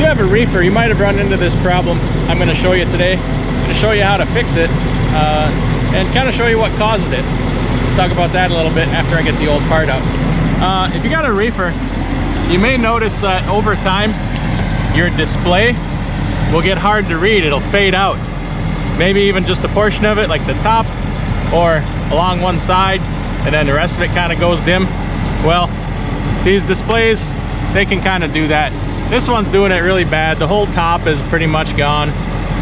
you have a reefer, you might have run into this problem I'm going to show you today. I'm going to show you how to fix it and kind of show you what caused it. We'll talk about that a little bit after I get the old part out. If you got a reefer, you may notice that over time your display will get hard to read. It'll fade out. Maybe even just a portion of it, like the top or along one side, and then the rest of it kind of goes dim. Well, these displays, they can kind of do that. This one's doing it really bad. The whole top is pretty much gone,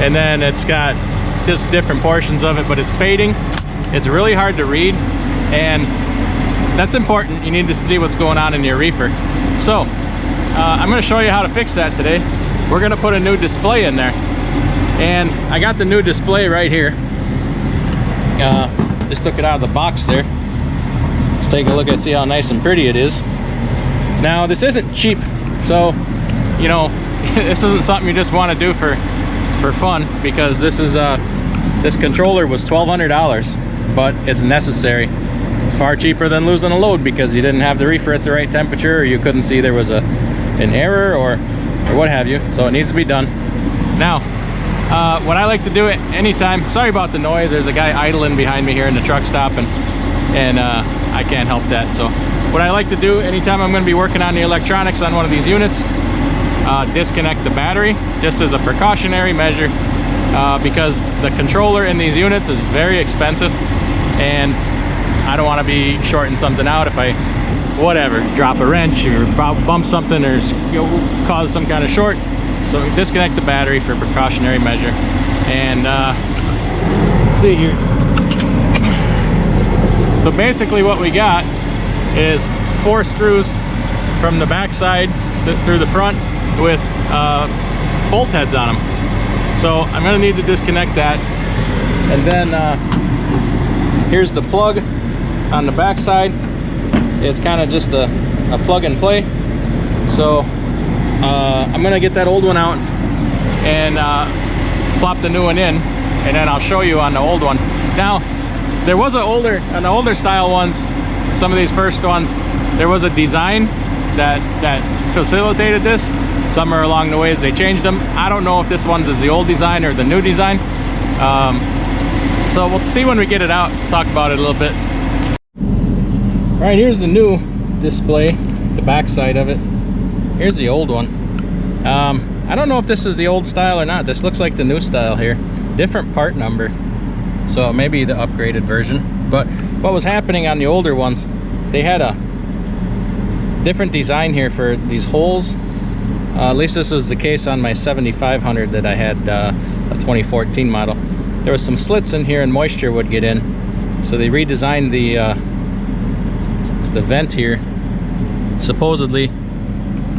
and then it's got just different portions of it, but it's fading. It's really hard to read, and that's important. You need to see what's going on in your reefer. So I'm going to show you how to fix that today. We're going to put a new display in there, and I got the new display right here. Just took it out of the box there. Let's take a look and see how nice and pretty it is. Now, this isn't cheap, so you know, this isn't something you just want to do for fun, because this is this controller was $1,200, but it's necessary. It's far cheaper than losing a load because you didn't have the reefer at the right temperature, or you couldn't see there was an error or what have you. So it needs to be done. Now, what I like to do it anytime, sorry about the noise, there's a guy idling behind me here in the truck stop, and I can't help that. So what I like to do anytime I'm going to be working on the electronics on one of these units, disconnect the battery just as a precautionary measure, because the controller in these units is very expensive, and I don't want to be shorting something out if I, whatever, drop a wrench or bump something, or cause some kind of short. So disconnect the battery for precautionary measure. And let's see here. So basically what we got is 4 screws from the back side through the front with bolt heads on them. So I'm going to need to disconnect that. And then here's the plug on the back side. It's kind of just a plug and play. So I'm gonna get that old one out and plop the new one in, and then I'll show you on the old one. Now, there was on the older style ones, some of these first ones, there was a design that facilitated this. Somewhere along the ways they changed them. I don't know if this one's is the old design or the new design. So we'll see when we get it out, talk about it a little bit. All right, here's the new display, the back side of it. Here's the old one. I don't know if this is the old style or not. This looks like the new style here. Different part number. So it may be the upgraded version. But what was happening on the older ones, they had a different design here for these holes. At least this was the case on my 7500 that I had, a 2014 model. There was some slits in here and moisture would get in. So they redesigned the vent here. Supposedly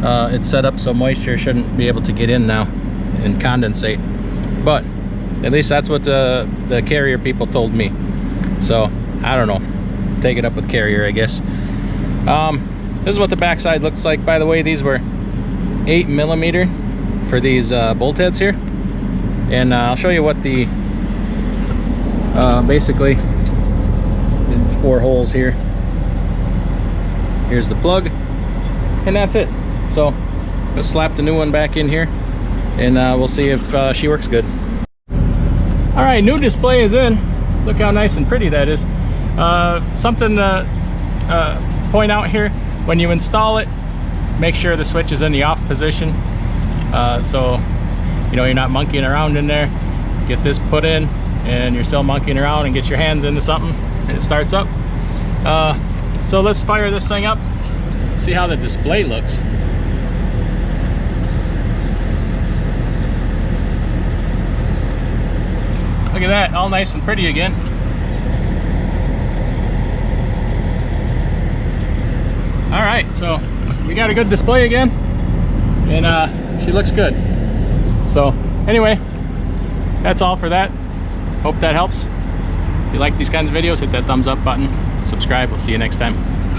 it's set up so moisture shouldn't be able to get in now and condensate, but at least that's what the carrier people told me. So I don't know, take it up with carrier, I guess. This is what the backside looks like. By the way, these were 8mm for these bolt heads here, and I'll show you what the basically 4 holes here. Here's the plug, and that's it. So let's slap the new one back in here, and we'll see if she works good. All right, new display is in. Look how nice and pretty that is. Something to point out here: when you install it, make sure the switch is in the off position, so you know you're not monkeying around in there. Get this put in and you're still monkeying around, and get your hands into something and it starts up. So let's fire this thing up, see how the display looks. Look at that, all nice and pretty again. All right, so we got a good display again, and she looks good. So anyway, that's all for that. Hope that helps. If you like these kinds of videos, hit that thumbs up button, subscribe. We'll see you next time.